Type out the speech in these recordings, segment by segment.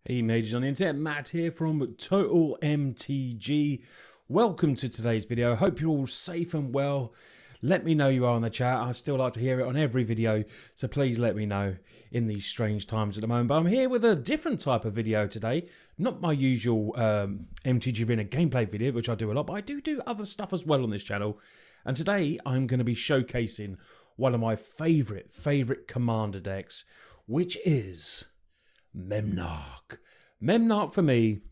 Hey mages on the internet, Matt here from Total MTG. Welcome to today's video. Hope you're all safe and well. Let me know you are on the chat. I still like to hear it on every video, so please let me know in these strange times at the moment. But I'm here with a different type of video today. Not my usual MTG Arena gameplay video, which I do a lot, but I do other stuff as well on this channel. And today I'm going to be showcasing one of my favourite commander decks, which is Memnarch. Memnarch for me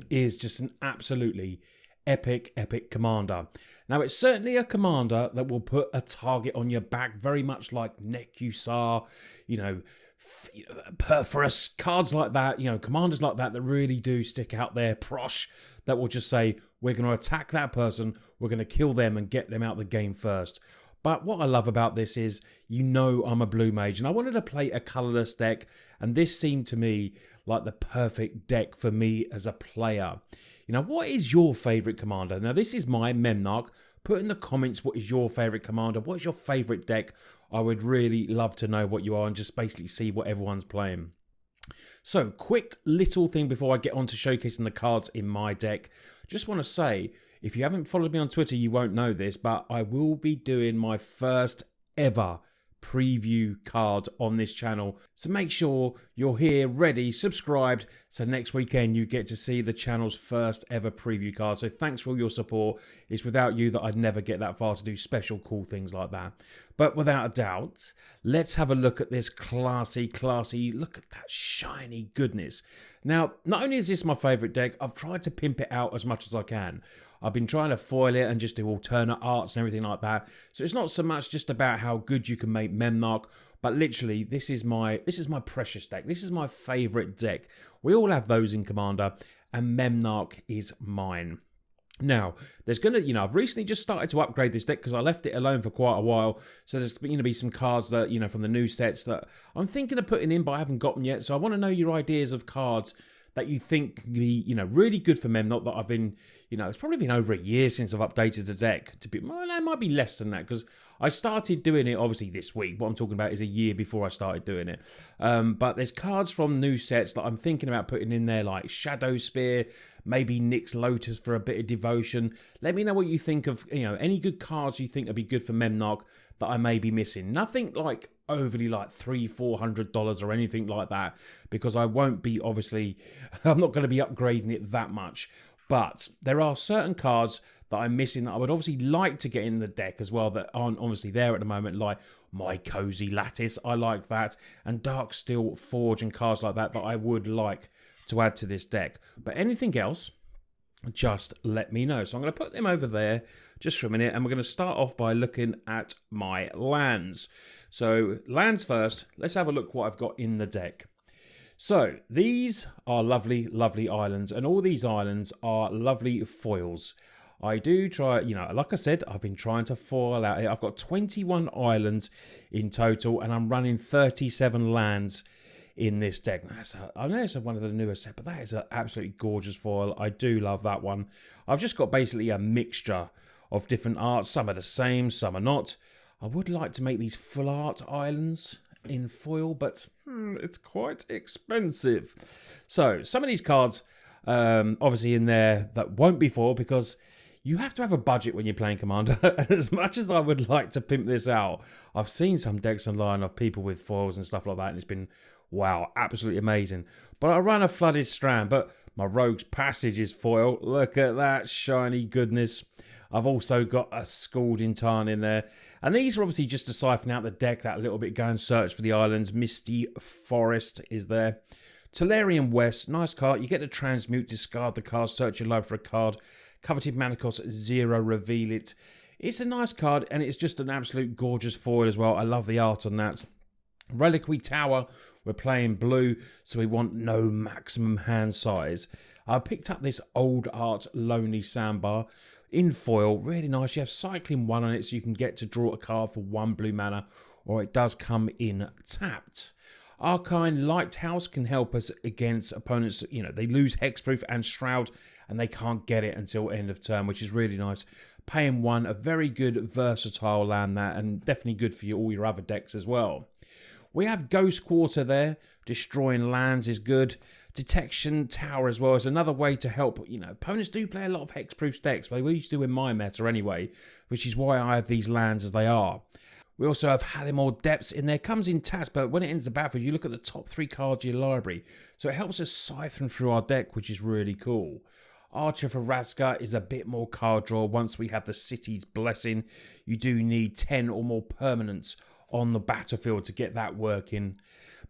is just an absolutely epic commander. Now it's certainly a commander that will put a target on your back, very much like Nekusar, Perforus, cards like that, commanders like that really do stick out there. Prosh, that will just say, we're going to attack that person, we're going to kill them and get them out of the game first. But what I love about this is, I'm a blue mage and I wanted to play a colourless deck, and this seemed to me like the perfect deck for me as a player. What is your favourite commander? Now this is my Memnarch. Put in the comments what is your favourite commander, what is your favourite deck. I would really love to know what you are and just basically see what everyone's playing. So, quick little thing before I get on to showcasing the cards in my deck. Just want to say, if you haven't followed me on Twitter, you won't know this, but I will be doing my first ever preview card on this channel. So make sure you're here, ready, subscribed, so next weekend you get to see the channel's first ever preview card. So thanks for all your support. It's without you that I'd never get that far to do special cool things like that. But without a doubt, let's have a look at this classy, look at that shiny goodness. Now, not only is this my favourite deck, I've tried to pimp it out as much as I can. I've been trying to foil it and just do alternate arts and everything like that. So it's not so much just about how good you can make Memnarch, but literally this is my precious deck. This is my favourite deck. We all have those in Commander, and Memnarch is mine. Now, there's I've recently just started to upgrade this deck because I left it alone for quite a while. So there's going to be some cards that, from the new sets that I'm thinking of putting in, but I haven't got them yet. So I want to know your ideas of cards that you think can be, really good for Memnarch that I've been, it's probably been over a year since I've updated the deck. Well, it might be less than that because I started doing it obviously this week. What I'm talking about is a year before I started doing it. But there's cards from new sets that I'm thinking about putting in there, like Shadow Spear, maybe Nyx Lotus for a bit of devotion. Let me know what you think of, any good cards you think would be good for Memnarch that I may be missing. Nothing like overly like $300-400 or anything like that, because I won't be, obviously, I'm not going to be upgrading it that much. But there are certain cards that I'm missing that I would obviously like to get in the deck as well that aren't obviously there at the moment, like My Cozy Lattice, I like that, and Darksteel Forge and cards like that I would like to add to this deck. But anything else, just let me know. So I'm going to put them over there just for a minute, and we're going to start off by looking at my lands. So lands first, let's have a look what I've got in the deck. So these are lovely islands, and all these islands are lovely foils. I do try, like I said, I've been trying to foil out here. I've got 21 islands in total, and I'm running 37 lands in this deck. I know it's one of the newer set, but that is an absolutely gorgeous foil. I do love that one. I've just got basically a mixture of different arts. Some are the same, some are not. I would like to make these full art islands in foil, but it's quite expensive. So some of these cards obviously in there that won't be foil, because you have to have a budget when you're playing Commander. As much as I would like to pimp this out, I've seen some decks online of people with foils and stuff like that, and it's been, wow, absolutely amazing. But I run a Flooded Strand, but my Rogue's Passage is foil. Look at that shiny goodness. I've also got a Scalding Tarn in there. And these are obviously just to siphon out the deck that little bit, go and search for the islands. Misty Forest is there. Tolarian West, nice card. You get to transmute, discard the card, search your library for a card. Coveted Manicos 0, reveal it. It's a nice card, and it's just an absolute gorgeous foil as well. I love the art on that. Reliquary Tower, we're playing blue, so we want no maximum hand size. I picked up this old art Lonely Sandbar in foil, really nice. You have Cycling 1 on it, so you can get to draw a card for 1 blue mana, or it does come in tapped. Arcane Lighthouse can help us against opponents, they lose Hexproof and Shroud, and they can't get it until end of turn, which is really nice. Paying 1, a very good versatile land that, and definitely good for all your other decks as well. We have Ghost Quarter there. Destroying lands is good. Detection Tower as well is another way to help. You know, opponents do play a lot of hexproof decks. They used to in my meta anyway, which is why I have these lands as they are. We also have Halimore Depths in there. Comes in taps, but when it enters the battlefield, you look at the top 3 cards of your library. So it helps us siphon through our deck, which is really cool. Archer for Raska is a bit more card draw. Once we have the City's Blessing, you do need 10 or more permanents on the battlefield to get that working.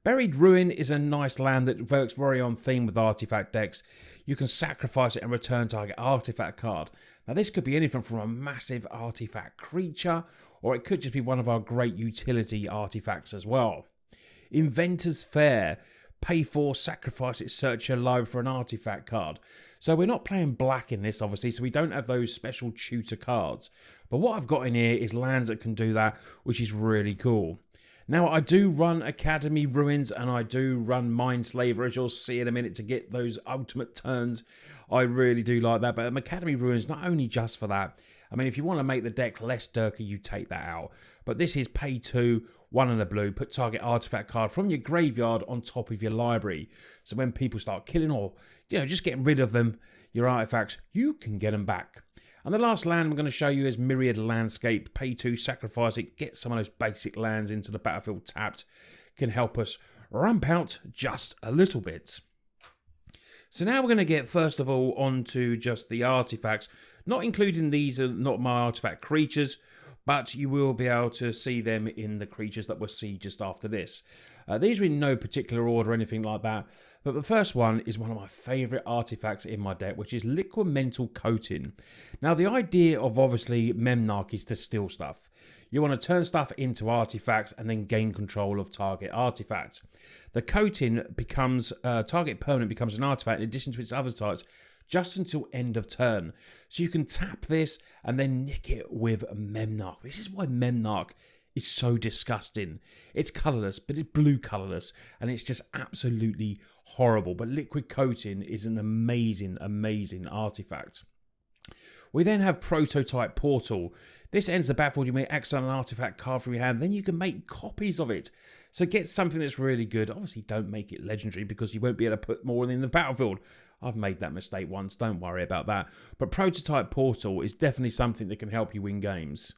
Buried Ruin is a nice land that works very on theme with artifact decks. You can sacrifice it and return target artifact card. Now this could be anything from a massive artifact creature, or it could just be one of our great utility artifacts as well. Inventor's Fair. Pay 4, sacrifice it, search your library for an artifact card. So we're not playing black in this, obviously, so we don't have those special tutor cards. But what I've got in here is lands that can do that, which is really cool. Now, I do run Academy Ruins and I do run Mindslaver, as you'll see in a minute, to get those ultimate turns. I really do like that. But Academy Ruins, not only just for that. I mean, if you want to make the deck less dirty, you take that out. But this is pay 2, 1 and a blue. Put target artifact card from your graveyard on top of your library. So when people start killing or, you know, just getting rid of them, your artifacts, you can get them back. And the last land I'm going to show you is Myriad Landscape. Pay 2, sacrifice it, get some of those basic lands into the battlefield tapped. Can help us ramp out just a little bit. So now we're going to get, first of all, onto just the artifacts. Not including these are not my artifact creatures, but you will be able to see them in the creatures that we'll see just after this. These are in no particular order or anything like that, but the first one is one of my favourite artifacts in my deck, which is Liquid Mental Coating. Now, the idea of, obviously, Memnarch is to steal stuff. You want to turn stuff into artifacts and then gain control of target artifacts. The coating becomes, target permanent becomes an artifact in addition to its other types, just until end of turn. So you can tap this and then nick it with Memnarch. This is why Memnarch is so disgusting. It's colourless, but it's blue colourless, and it's just absolutely horrible. But Liquid Coating is an amazing, amazing artifact. We then have Prototype Portal. This ends the battlefield. You may exile an artifact card from your hand, then you can make copies of it. So get something that's really good. Obviously, don't make it legendary because you won't be able to put more in the battlefield. I've made that mistake once. Don't worry about that. But Prototype Portal is definitely something that can help you win games.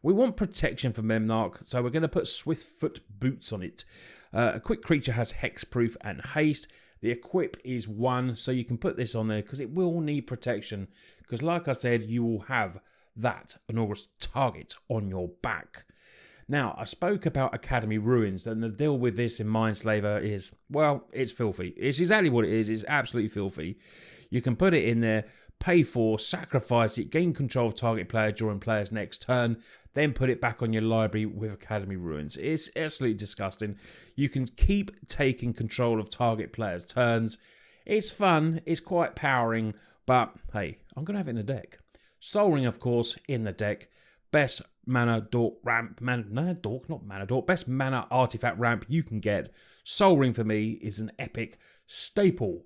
We want protection for Memnarch, so we're going to put Swiftfoot Boots on it. A quick creature has hexproof and haste. The equip is 1, so you can put this on there because it will need protection. Because like I said, you will have that enormous target on your back. Now, I spoke about Academy Ruins, and the deal with this in Mindslaver is, well, it's filthy. It's exactly what it is. It's absolutely filthy. You can put it in there, pay 4, sacrifice it, gain control of target player during player's next turn, then put it back on your library with Academy Ruins. It's absolutely disgusting. You can keep taking control of target player's turns. It's fun. It's quite powering, but hey, I'm going to have it in the deck. Sol Ring, of course, in the deck. Best mana dork ramp, best mana artifact ramp you can get. Sol Ring for me is an epic staple.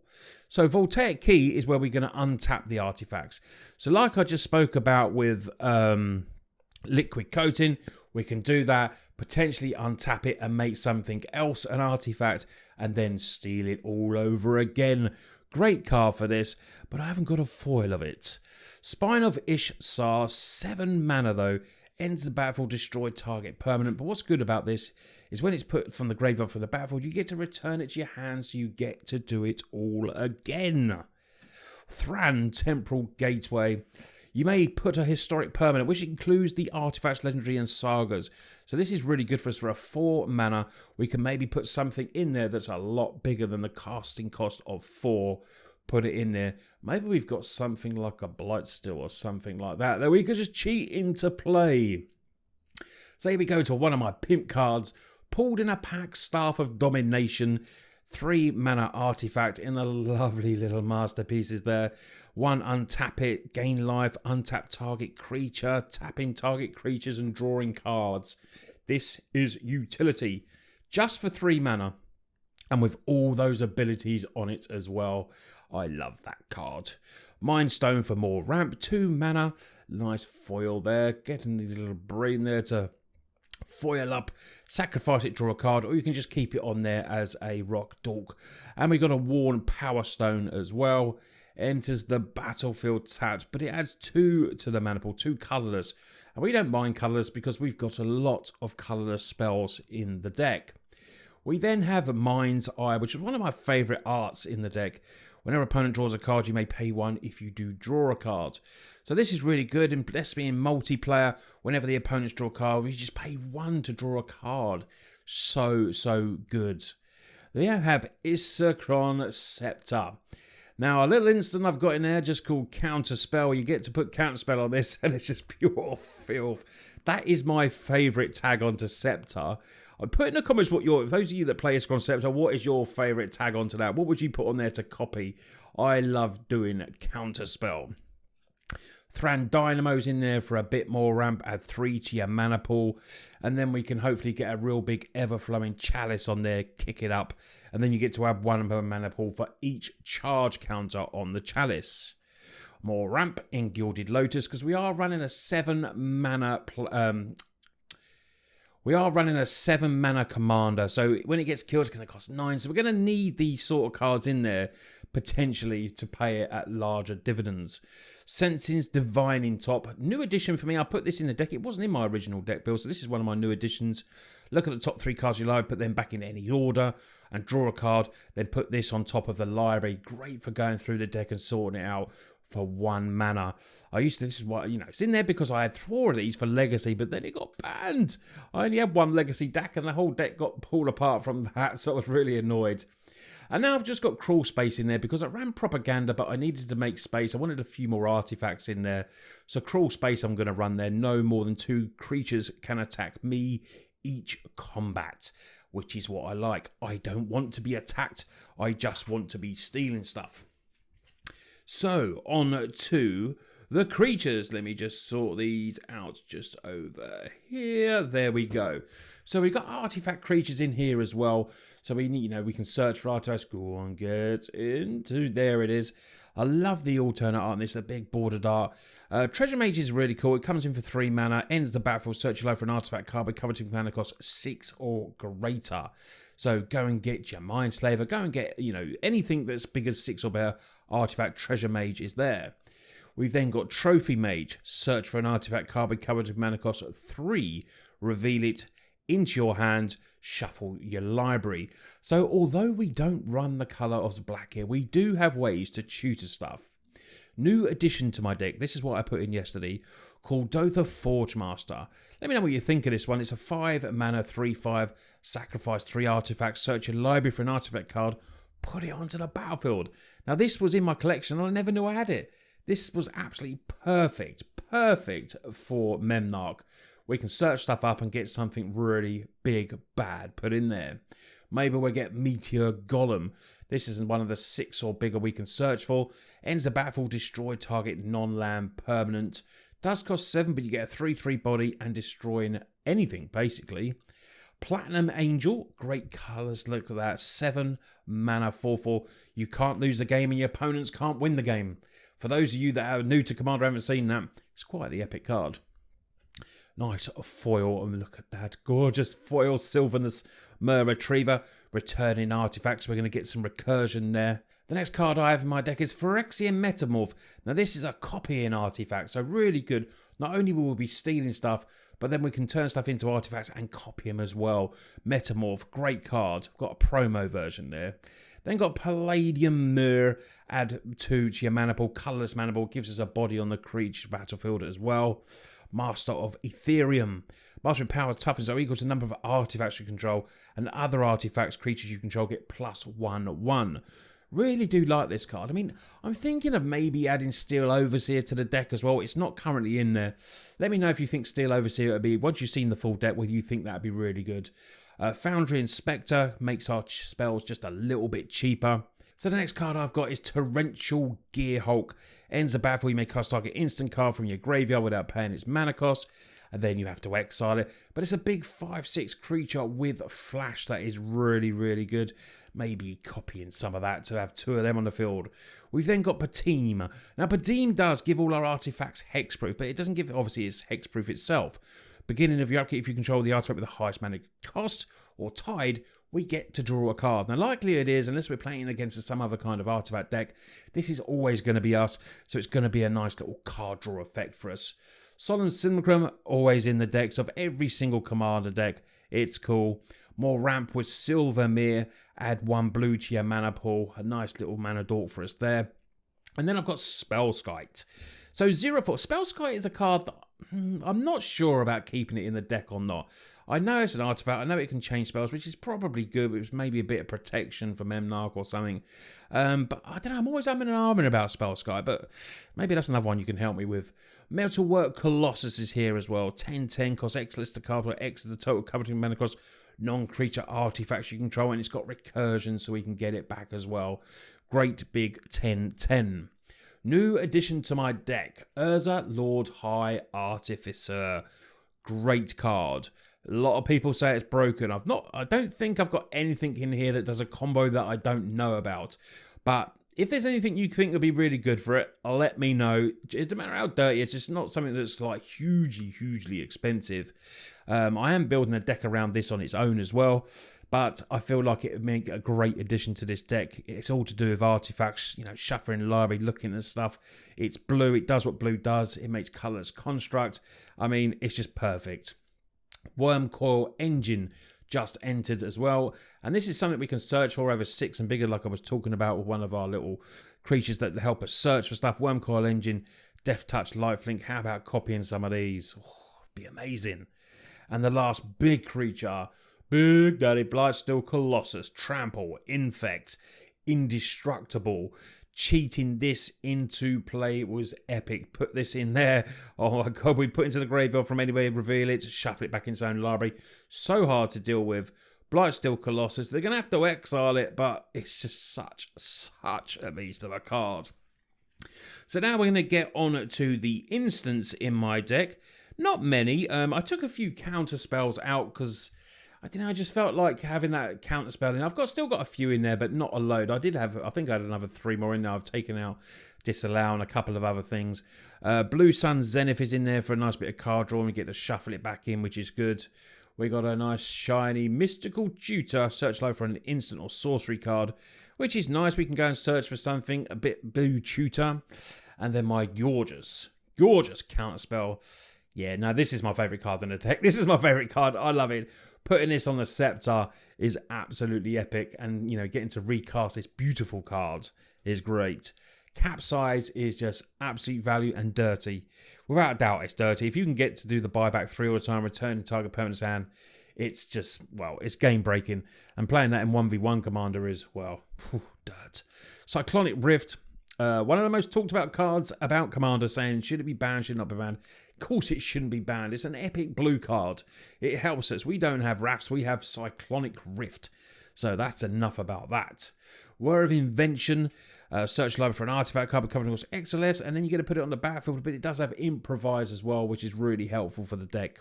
So Voltaic Key is where we're going to untap the artifacts. So like I just spoke about with Liquid Coating, we can do that, potentially untap it and make something else an artifact and then steal it all over again. Great card for this, but I haven't got a foil of it. Spine of Ishtar, 7 mana though, ends the battlefield, destroy target permanent. But what's good about this is when it's put from the graveyard for the battlefield, you get to return it to your hand, so you get to do it all again. Thran, Temporal Gateway. You may put a historic permanent, which includes the artifacts, legendary and sagas. So this is really good for us for a 4 mana. We can maybe put something in there that's a lot bigger than the casting cost of 4. Put it in there. Maybe we've got something like a Blightsteel or something like that we could just cheat into play. Say we go to one of my pimp cards, pulled in a pack, Staff of Domination, 3 mana artifact in the lovely little masterpieces there. 1, untap it, gain life, untap target creature, tapping target creatures and drawing cards. This is utility. Just for 3 mana. And with all those abilities on it as well. I love that card. Mind Stone for more ramp. 2 mana. Nice foil there. Getting the little brain there to foil up, sacrifice it, draw a card, or you can just keep it on there as a rock dork. And we got a worn Power Stone as well. Enters the battlefield tapped, but it adds 2 to the mana pool, 2 colourless. And we don't mind colourless because we've got a lot of colourless spells in the deck. We then have Mind's Eye, which is one of my favourite arts in the deck. Whenever opponent draws a card, you may pay 1 if you do draw a card. So this is really good, and especially in multiplayer, whenever the opponents draw a card, we just pay 1 to draw a card. So good. Then you have Isochron Scepter. Now, a little instant I've got in there just called Counterspell. You get to put Counterspell on this, and it's just pure filth. That is my favourite tag onto Scepter. Put in the comments what those of you that play Isochron Scepter, what is your favourite tag onto that? What would you put on there to copy? I love doing Counterspell. Thran Dynamo's in there for a bit more ramp, add 3 to your mana pool, and then we can hopefully get a real big ever-flowing Chalice on there, kick it up, and then you get to add 1 per mana pool for each charge counter on the Chalice. More ramp in Gilded Lotus, because we are running a 7 mana commander, so when it gets killed, it's going to cost 9. So we're going to need these sort of cards in there, potentially, to pay it at larger dividends. Sensing's Divining Top. New addition for me. I put this in the deck. It wasn't in my original deck build, so this is one of my new additions. Look at the top 3 cards you like, put them back in any order, and draw a card. Then put this on top of the library. Great for going through the deck and sorting it out for 1 mana. This is what, it's in there because I had 4 of these for Legacy, but then it got banned. I only had 1 Legacy deck, and the whole deck got pulled apart from that, so I was really annoyed. And now I've just got Crawl Space in there because I ran Propaganda, but I needed to make space. I wanted a few more artifacts in there. So Crawl Space I'm going to run there. No more than 2 creatures can attack me each combat, which is what I like. I don't want to be attacked. I just want to be stealing stuff. So, on to the creatures. Let me just sort these out just over here. There we go. So we've got artifact creatures in here as well. So we need, we can search for artifacts. Go on, get into. There it is. I love the alternate art. This is a big bordered art. Treasure Mage is really cool. It comes in for 3 mana. Ends the battlefield. Search your life for an artifact card with covered 2 mana, costs 6 or greater. So go and get your Mindslaver. Go and get, anything that's big as 6 or better. Artifact Treasure Mage is there. We've then got Trophy Mage. Search for an artifact card with covered 2 mana, cost 3. Reveal it into your hand. Shuffle your library. So although we don't run the colour of black here, we do have ways to tutor stuff. New addition to my deck. This is what I put in yesterday, called Dotha Forgemaster. Let me know what you think of this one. It's a 5 mana 3/5. Sacrifice 3 artifacts. Search your library for an artifact card. Put it onto the battlefield. Now this was in my collection and I never knew I had it. This was absolutely perfect for Memnarch. We can search stuff up and get something really big, bad put in there. Maybe we'll get Meteor Golem. This isn't one of the 6 or bigger we can search for. Ends the battlefield, destroy target non-land permanent. Does cost 7, but you get a 3/3 body and destroying anything, basically. Platinum Angel, great colours, look at that. 7 mana 4/4. You can't lose the game and your opponents can't win the game. For those of you that are new to Commander and haven't seen that, it's quite the epic card. Nice foil, and look at that gorgeous foil Sylvanus Mer Retriever. Returning artifacts, we're going to get some recursion there. The next card I have in my deck is Phyrexian Metamorph. Now this is a copying artifact, so really good. Not only will we be stealing stuff, but then we can turn stuff into artifacts and copy them as well. Metamorph, great card. Got a promo version there. Then got Palladium Mirror, add 2 to your mana pool. Colourless mana pool, gives us a body on the creature battlefield as well. Master of Ethereum. Mastering power toughness are equal to the number of artifacts you control, and other artifacts creatures you control get +1/1. Really do like this card. I mean, I'm thinking of maybe adding Steel Overseer to the deck as well. It's not currently in there. Let me know if you think Steel Overseer would be, once you've seen the full deck, whether you think that would be really good. Foundry Inspector makes our spells just a little bit cheaper. So the next card I've got is Torrential Gearhulk. Ends the battlefield, you may cast target instant card from your graveyard without paying its mana cost, and then you have to exile it. But it's a big 5/6 creature with flash that is really, really good. Maybe copying some of that to have 2 of them on the field. We've then got Pateem. Now Pateem does give all our artifacts hexproof, but it doesn't give, obviously it's hexproof itself. Beginning of your upkeep, if you control the artifact with the highest mana cost, or tied, we get to draw a card. Now, likely it is, unless we're playing against some other kind of artifact deck, this is always going to be us, so it's going to be a nice little card draw effect for us. Solemn Simulacrum, always in the decks of every single commander deck. It's cool. More ramp with Silvermere. Add 1 blue to your mana pool. A nice little mana dork for us there. And then I've got Spellskite. So 0/4. Spellskite is a card that I'm not sure about keeping it in the deck or not. I know it's an artifact. I know it can change spells, which is probably good. It was maybe a bit of protection for Memnarch or something. But I don't know. I'm always umming and ahhing about Spellskite, but maybe that's another one you can help me with. Metalwork Colossus is here as well. 10/10 costs X list to card, where X is the total covering mana cost non-creature artifacts you control, and it's got recursion, so we can get it back as well. Great big 10/10. New addition to my deck, Urza Lord High Artificer. Great card. A lot of people say it's broken. I don't think I've got anything in here that does a combo that I don't know about. But if there's anything you think would be really good for it, let me know. It doesn't matter how dirty, it's just not something that's like hugely expensive. I am building a deck around this on its own as well, but I feel like it would make a great addition to this deck. It's all to do with artifacts, you know, shuffling library, looking at stuff. It's blue, it does what blue does, it makes colourless construct. I mean, it's just perfect. Wormcoil Engine just entered as well, and this is something we can search for over 6 and bigger, like I was talking about with one of our little creatures that help us search for stuff. Wormcoil Engine, Death Touch, Lifelink. How about copying some of these? Oh, it'd be amazing. And the last big creature, Big Daddy Blightsteel Colossus, Trample, Infect, Indestructible. Cheating this into play was epic. Put this in there. Oh my god, we put into the graveyard from anywhere, reveal it, shuffle it back in its own library. So hard to deal with. Blightsteel Colossus, they're going to have to exile it, but it's just such a beast of a card. So now we're going to get on to the instants in my deck. Not many. I took a few counter spells out because I don't know, I just felt like having that counter spell in. Still got a few in there, but not a load. I think I had another 3 more in there. I've taken out Disallow and a couple of other things. Blue Sun Zenith is in there for a nice bit of card draw, and we get to shuffle it back in, which is good. We got a nice shiny Mystical Tutor, search low for an instant or sorcery card, which is nice. We can go and search for something, a bit blue tutor. And then my Gorgeous counter spell. Yeah, no, this is my favourite card in the deck. This is my favourite card. I love it. Putting this on the Scepter is absolutely epic. And, you know, getting to recast this beautiful card is great. Capsize is just absolute value and dirty. Without a doubt, it's dirty. If you can get to do the buyback 3 all the time, return target permanent's hand, it's just, well, it's game breaking. And playing that in 1v1 Commander is, well, dirt. Cyclonic Rift. One of the most talked about cards about Commander, saying should it be banned, should it not be banned. Of course it shouldn't be banned. It's an epic blue card. It helps us. We don't have Rafts, we have Cyclonic Rift. So that's enough about that. Whir of Invention. Search library for an artifact card, covering across XLFs, and then you get to put it on the battlefield, but it does have Improvise as well, which is really helpful for the deck.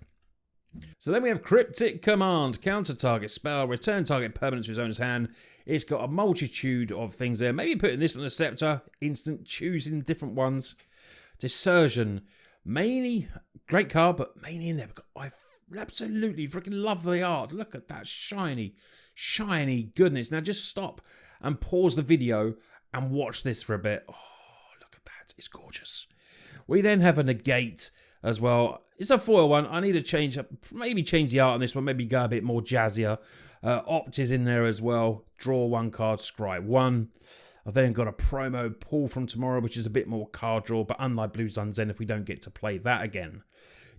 So then we have Cryptic Command, counter target spell, return target permanent to his owner's hand. It's got a multitude of things there. Maybe putting this on the Scepter, instant choosing different ones. Dispersion, mainly great card, but mainly in there because I absolutely freaking love the art. Look at that shiny goodness. Now just stop and pause the video and watch this for a bit. Oh, look at that, it's gorgeous. We then have a Negate as well. It's a foil one. I need to change the art on this one, maybe go a bit more jazzier. Opt is in there as well. Draw 1 card, scry 1. I've then got a promo Pull from Tomorrow, which is a bit more card draw, but unlike Blue Sun Zenith, we don't get to play that again.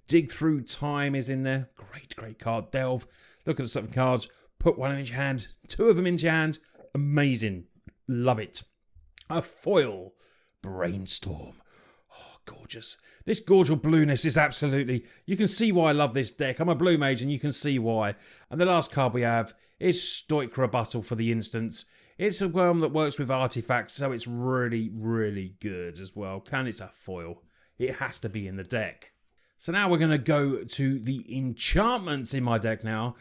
Dig Through Time is in there. Great card. Delve. Look at the 7 cards. Put 1 into your hand. 2 of them into your hand. Amazing. Love it. A foil Brainstorm. Gorgeous. This gorgeous blueness is absolutely... You can see why I love this deck. I'm a blue mage and you can see why. And the last card we have is Stoic Rebuttal for the instance. It's a realm that works with artifacts, so it's really good as well. And it's a foil. It has to be in the deck. So now we're going to go to the enchantments in my deck now.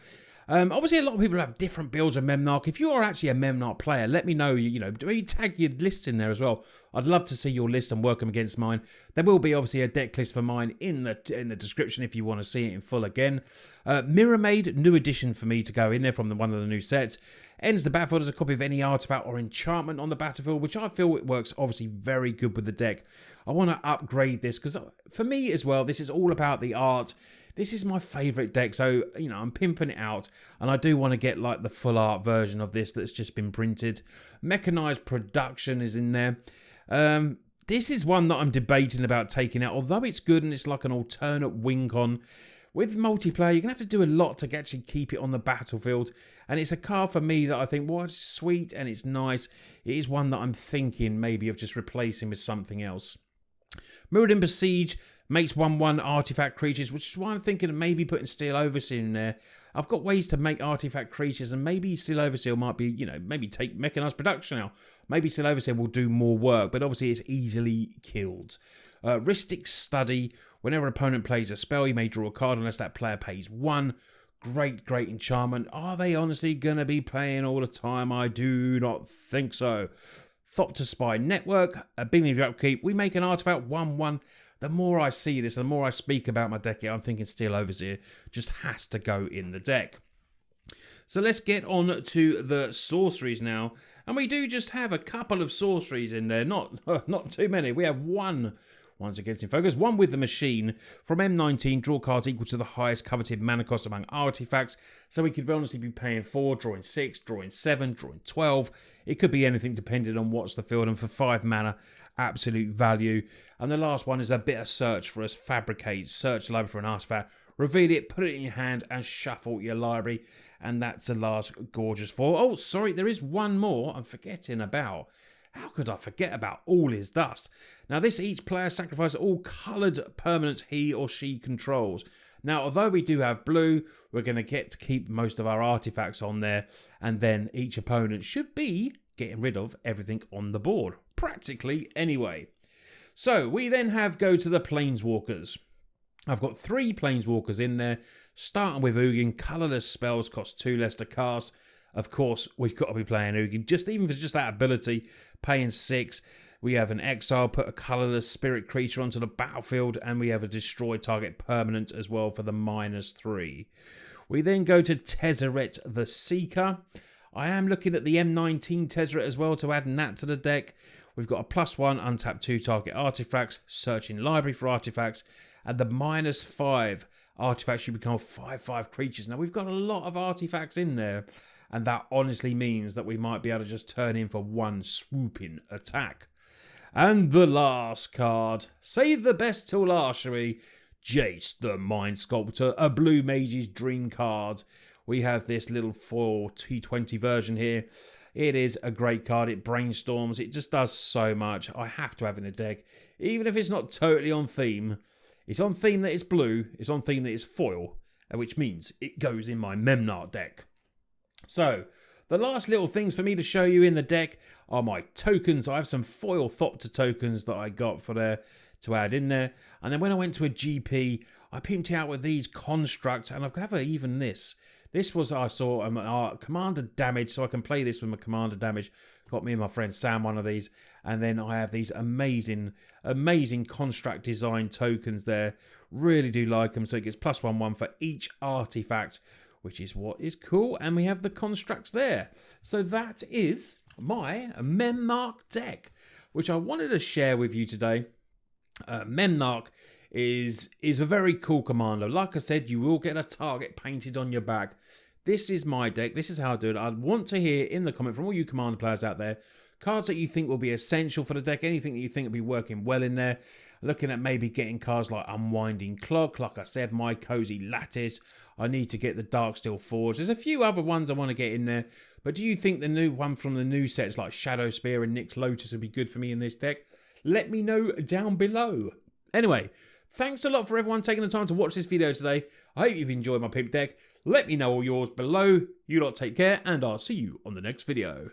Obviously, a lot of people have different builds of Memnarch. If you are actually a Memnarch player, let me know. Maybe tag your lists in there as well. I'd love to see your list and work them against mine. There will be obviously a deck list for mine in the description if you want to see it in full again. Mirror Maid, new addition for me to go in there from one of the new sets. Ends the battlefield as a copy of any artifact or enchantment on the battlefield, which I feel it works obviously very good with the deck. I want to upgrade this because for me as well, this is all about the art. This is my favourite deck, so, I'm pimping it out, and I do want to get, like, the full art version of this that's just been printed. Mechanised production is in there. This is one that I'm debating about taking out, although it's good and it's like an alternate wing con. With multiplayer, you're going to have to do a lot to actually keep it on the battlefield, and it's a card for me that I think, well, it's sweet and it's nice. It is one that I'm thinking maybe of just replacing with something else. Mirrodin Besiege makes 1/1 artifact creatures, which is why I'm thinking of maybe putting Steel Overseer in there. I've got ways to make artifact creatures, and maybe Steel Overseer might be, maybe take Mechanised Production out. Maybe Steel Overseer will do more work, but obviously it's easily killed. Rhystic Study. Whenever an opponent plays a spell, you may draw a card unless that player pays 1. Great enchantment. Are they honestly going to be playing all the time? I do not think so. Thopter Spy Network, a beginning of your upkeep. We make an artifact 1/1. The more I see this, the more I speak about my deck here, I'm thinking Steel Overseer just has to go in the deck. So let's get on to the sorceries now. And we do just have a couple of sorceries in there, not too many. We have one once against in focus, one with the machine. From M19, draw cards equal to the highest coveted mana cost among artifacts. So we could honestly be paying 4, drawing 6, drawing 7, drawing 12. It could be anything depending on what's the field. And for 5 mana, absolute value. And the last one is a bit of search for us. Fabricate, search the library for an artifact. Reveal it, put it in your hand, and shuffle your library. And that's the last gorgeous 4. Oh, sorry, there is one more I'm forgetting about. How could I forget about All Is Dust? Now, each player sacrifices all coloured permanents he or she controls. Now, although we do have blue, we're going to get to keep most of our artifacts on there, and then each opponent should be getting rid of everything on the board. Practically, anyway. So, we then go to the Planeswalkers. I've got 3 Planeswalkers in there, starting with Ugin. Colourless spells cost 2 less to cast. Of course, we've got to be playing Ugin, even for just that ability, paying 6. We have an exile, put a colourless spirit creature onto the battlefield, and we have a destroy target permanent as well for the -3. We then go to Tezzeret the Seeker. I am looking at the M19 Tezzeret as well to add that to the deck. We've got a +1, untap 2 target artifacts, searching library for artifacts, and the -5 artifacts should become 5/5 creatures. Now, we've got a lot of artifacts in there, and that honestly means that we might be able to just turn in for 1 swooping attack. And the last card, save the best till last, shall we? Jace the Mind Sculptor, a blue mage's dream card. We have this little foil T20 version here. It is a great card. It brainstorms. It just does so much. I have to have it in a deck. Even if it's not totally on theme. It's on theme that it's blue. It's on theme that it's foil. Which means it goes in my Memnarch deck. So, the last little things for me to show you in the deck are my tokens. I have some foil Thopter tokens that I got for there to add in there. And then when I went to a GP, I pimped out with these constructs, and I've got even this. This was, I saw, Commander Damage, so I can play this with my Commander Damage. Got me and my friend Sam one of these. And then I have these amazing construct design tokens there. Really do like them, so it gets +1/1 for each artifact, which is what is cool. And we have the constructs there. So that is my Memnarch deck, which I wanted to share with you today. Memnarch is a very cool commander. Like I said, you will get a target painted on your back. This is my deck. This is how I do it. I'd want to hear in the comment from all you commander players out there, cards that you think will be essential for the deck, anything that you think will be working well in there. Looking at maybe getting cards like Unwinding Clock, like I said, My Cozy Lattice. I need to get the Darksteel Forge. There's a few other ones I want to get in there. But do you think the new one from the new sets like Shadow Spear and Nyx Lotus would be good for me in this deck? Let me know down below. Anyway, thanks a lot for everyone taking the time to watch this video today. I hope you've enjoyed my pimp deck. Let me know all yours below. You lot take care, and I'll see you on the next video.